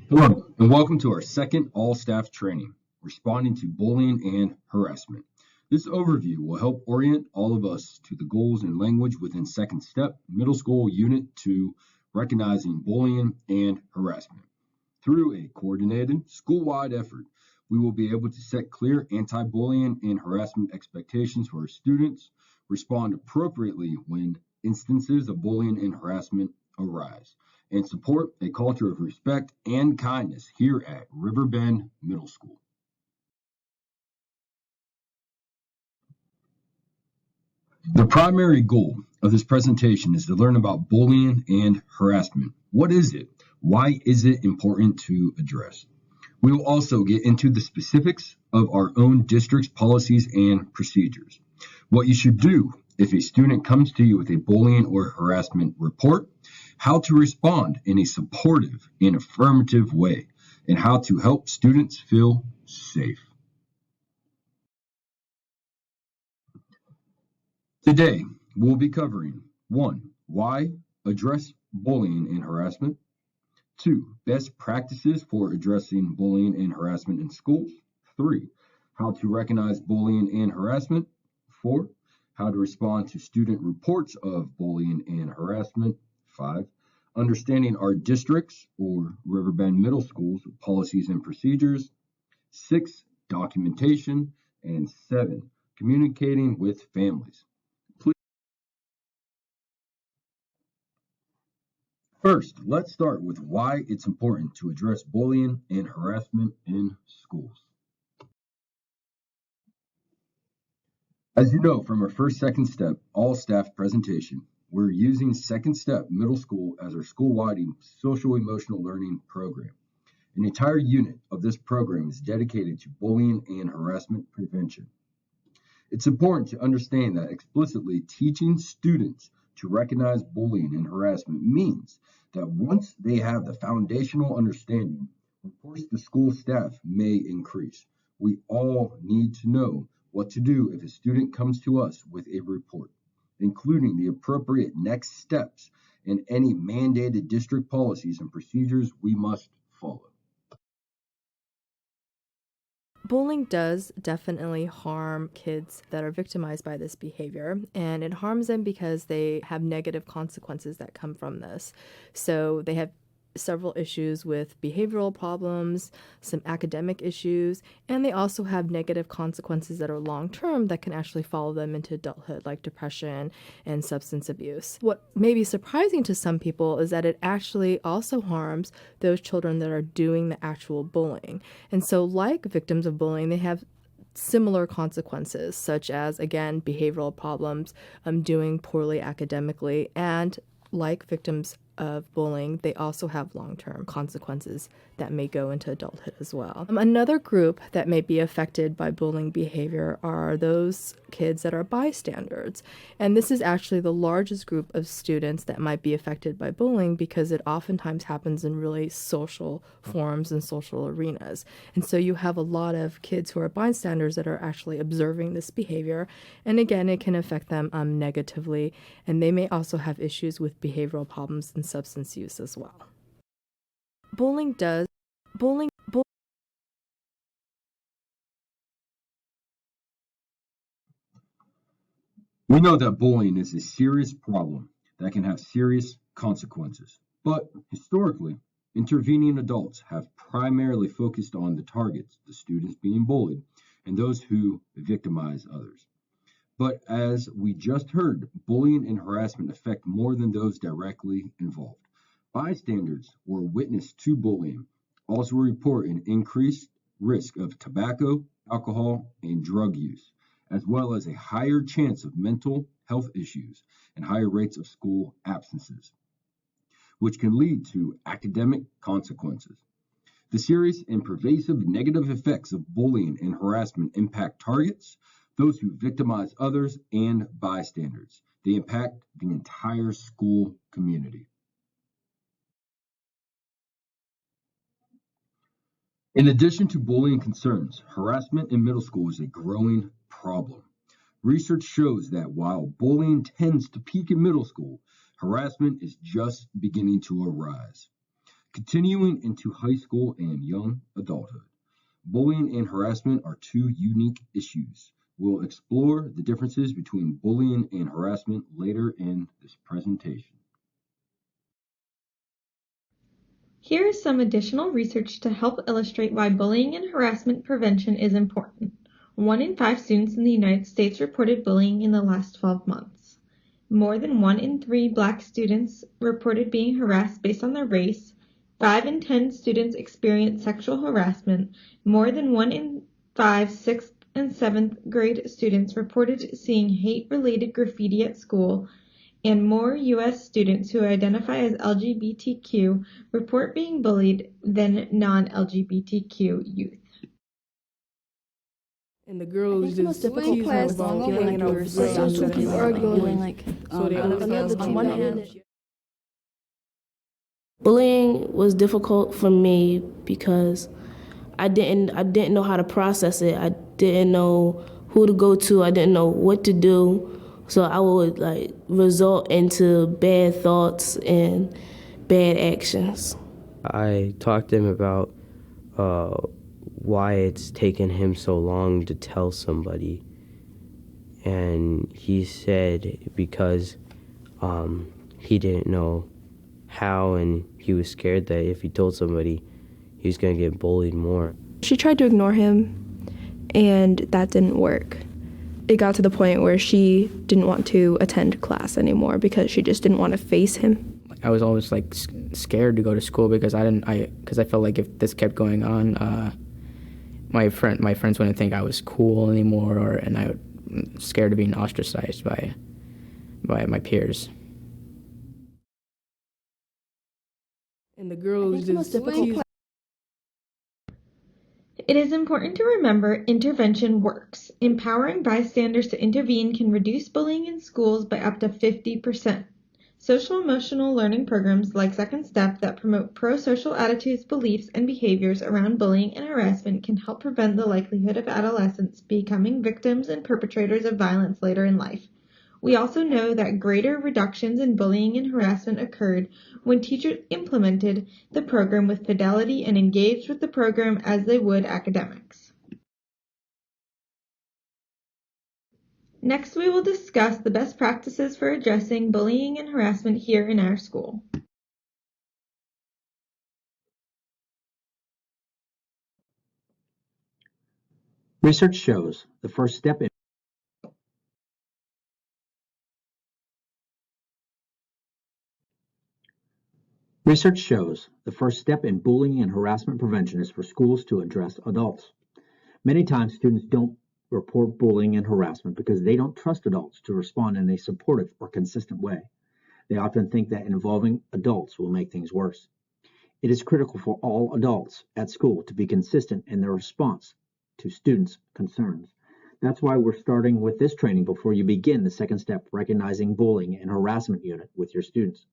Hello, and welcome to our second all-staff training, Responding to Bullying and Harassment. This overview will help orient all of us to the goals and language within Second Step Middle School Unit 2, Recognizing Bullying and Harassment. Through a coordinated, school-wide effort, we will be able to set clear anti-bullying and harassment expectations for our students, respond appropriately when instances of bullying and harassment arise, and support a culture of respect and kindness here at Riverbend Middle School. The primary goal of this presentation is to learn about bullying and harassment. What is it? Why is it important to address? We will also get into the specifics of our own district's policies and procedures. What you should do if a student comes to you with a bullying or harassment report, how to respond in a supportive and affirmative way, and how to help students feel safe. Today, we'll be covering 1. Why address bullying and harassment. 2. Best practices for addressing bullying and harassment in schools. 3. How to recognize bullying and harassment. 4. How to respond to student reports of bullying and harassment. 5. Understanding our districts or Riverbend Middle School's policies and procedures. 6. Documentation. And 7. Communicating with families. First, let's start with why it's important to address bullying and harassment in schools. As you know from our first Second Step all-staff presentation, we're using Second Step Middle School as our school-wide social-emotional learning program. An entire unit of this program is dedicated to bullying and harassment prevention. It's important to understand that explicitly teaching students to recognize bullying and harassment means that once they have the foundational understanding, reports to school staff may increase. We all need to know what to do if a student comes to us with a report, including the appropriate next steps and any mandated district policies and procedures we must follow. Bullying does definitely harm kids that are victimized by this behavior, and it harms them because they have negative consequences that come from this. So they have several issues with behavioral problems, some academic issues, and they also have negative consequences that are long term that can actually follow them into adulthood, like depression and substance abuse. What may be surprising to some people is that it actually also harms those children that are doing the actual bullying. And so, like victims of bullying, they have similar consequences, such as, again, behavioral problems, doing poorly academically, and like victims of bullying, they also have long-term consequences that may go into adulthood as well. Another group that may be affected by bullying behavior are those kids that are bystanders. And this is actually the largest group of students that might be affected by bullying because it oftentimes happens in really social forums and social arenas. And so you have a lot of kids who are bystanders that are actually observing this behavior. And again, it can affect them negatively. And they may also have issues with behavioral problems and substance use as well. Bullying does bullying bull- We know that bullying is a serious problem that can have serious consequences. But historically, intervening adults have primarily focused on the targets, the students being bullied, and those who victimize others. But as we just heard, bullying and harassment affect more than those directly involved. Bystanders or witness to bullying also report an increased risk of tobacco, alcohol, and drug use, as well as a higher chance of mental health issues and higher rates of school absences, which can lead to academic consequences. The serious and pervasive negative effects of bullying and harassment impact targets, those who victimize others, and bystanders. They impact the entire school community. In addition to bullying concerns, harassment in middle school is a growing problem. Research shows that while bullying tends to peak in middle school, harassment is just beginning to arise. Continuing into high school and young adulthood. Bullying and harassment are two unique issues. We'll explore the differences between bullying and harassment later in this presentation. Here is some additional research to help illustrate why bullying and harassment prevention is important. 1 in 5 students in the United States reported bullying in the last 12 months. More than 1 in 3 Black students reported being harassed based on their race. 5 in 10 students experienced sexual harassment. More than 1 in 5 6th and 7th grade students reported seeing hate-related graffiti at school, and more U.S. students who identify as LGBTQ report being bullied than non-LGBTQ youth. And the girls the most just difficult tease part her is about feeling hanging out like with you're girls. so and people like, arguing like so they always on one hand. Bullying was difficult for me because I didn't know how to process it. I didn't know who to go to. I didn't know what to do. So I would result into bad thoughts and bad actions. I talked to him about why it's taken him so long to tell somebody. And he said because he didn't know how, and he was scared that if he told somebody, he was going to get bullied more. She tried to ignore him, and that didn't work. It got to the point where she didn't want to attend class anymore because she just didn't want to face him. I was always scared to go to school because I felt like if this kept going on, my friends wouldn't think I was cool anymore, and I was scared of being ostracized by my peers. And the girls just tease. It is important to remember intervention works. Empowering bystanders to intervene can reduce bullying in schools by up to 50%. Social emotional learning programs like Second Step that promote pro-social attitudes, beliefs, and behaviors around bullying and harassment can help prevent the likelihood of adolescents becoming victims and perpetrators of violence later in life. We also know that greater reductions in bullying and harassment occurred when teachers implemented the program with fidelity and engaged with the program as they would academics. Next, we will discuss the best practices for addressing bullying and harassment here in our school. Research shows the first step in bullying and harassment prevention is for schools to address adults. Many times students don't report bullying and harassment because they don't trust adults to respond in a supportive or consistent way. They often think that involving adults will make things worse. It is critical for all adults at school to be consistent in their response to students' concerns. That's why we're starting with this training before you begin the second step, recognizing bullying and harassment unit with your students.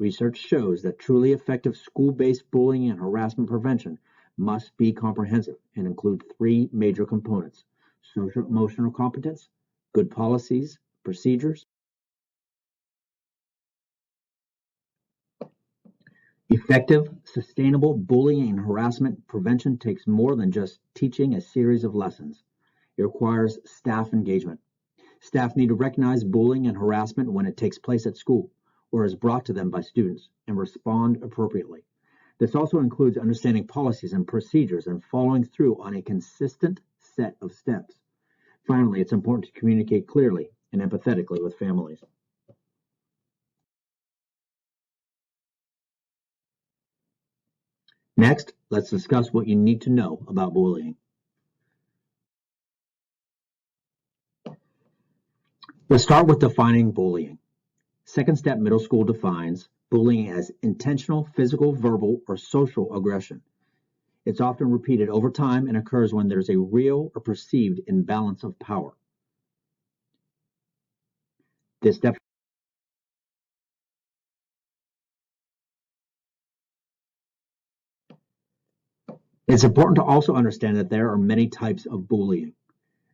Research shows that truly effective school-based bullying and harassment prevention must be comprehensive and include 3 major components: social emotional competence, good policies, procedures. Effective, sustainable bullying and harassment prevention takes more than just teaching a series of lessons. It requires staff engagement. Staff need to recognize bullying and harassment when it takes place at school or is brought to them by students and respond appropriately. This also includes understanding policies and procedures and following through on a consistent set of steps. Finally, it's important to communicate clearly and empathetically with families. Next, let's discuss what you need to know about bullying. Let's start with defining bullying. Second Step Middle School defines bullying as intentional physical, verbal, or social aggression. It's often repeated over time and occurs when there's a real or perceived imbalance of power. It's important to also understand that there are many types of bullying.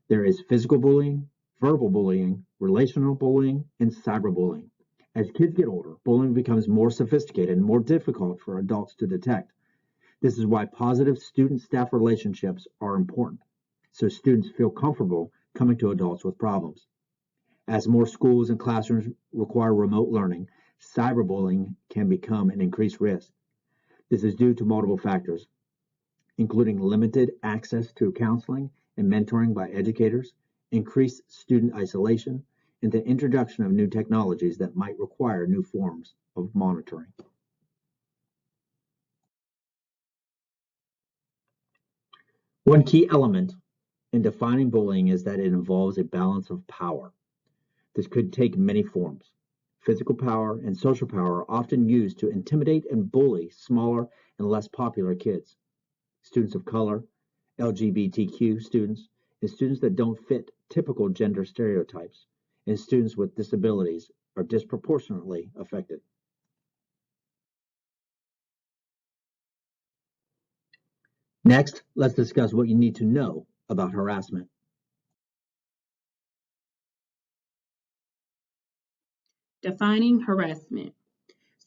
There is physical bullying, verbal bullying, relational bullying, and cyberbullying. As kids get older, bullying becomes more sophisticated and more difficult for adults to detect. This is why positive student-staff relationships are important, so students feel comfortable coming to adults with problems. As more schools and classrooms require remote learning, cyberbullying can become an increased risk. This is due to multiple factors, including limited access to counseling and mentoring by educators, increased student isolation, and the introduction of new technologies that might require new forms of monitoring. One key element in defining bullying is that it involves a balance of power. This could take many forms. Physical power and social power are often used to intimidate and bully smaller and less popular kids. Students of color, LGBTQ students, and students that don't fit typical gender stereotypes, and students with disabilities are disproportionately affected. Next, let's discuss what you need to know about harassment. Defining harassment.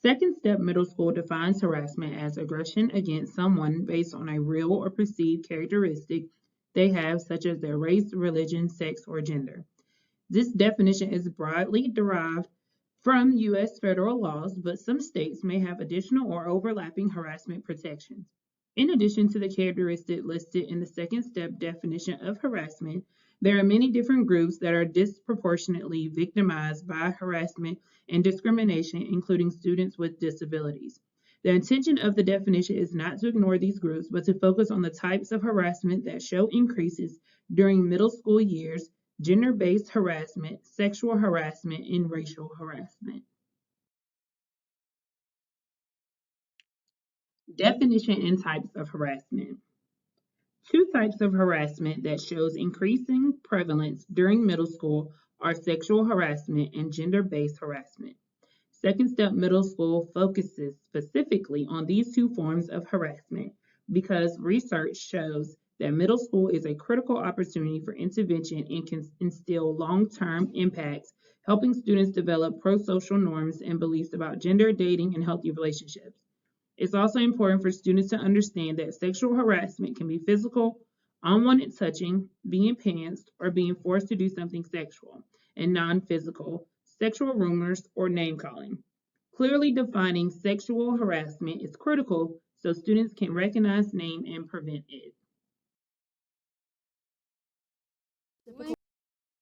Second Step Middle School defines harassment as aggression against someone based on a real or perceived characteristic they have, such as their race, religion, sex, or gender. This definition is broadly derived from U.S. federal laws, but some states may have additional or overlapping harassment protections. In addition to the characteristic listed in the second step definition of harassment, there are many different groups that are disproportionately victimized by harassment and discrimination, including students with disabilities. The intention of the definition is not to ignore these groups, but to focus on the types of harassment that show increases during middle school years: gender-based harassment, sexual harassment, and racial harassment. Definition and types of harassment. Two types of harassment that shows increasing prevalence during middle school are sexual harassment and gender-based harassment. Second Step Middle School focuses specifically on these two forms of harassment because research shows that middle school is a critical opportunity for intervention and can instill long-term impacts, helping students develop pro-social norms and beliefs about gender, dating, and healthy relationships. It's also important for students to understand that sexual harassment can be physical, unwanted touching, being pantsed, or being forced to do something sexual, and non-physical, sexual rumors, or name calling. Clearly defining sexual harassment is critical so students can recognize, name, and prevent it.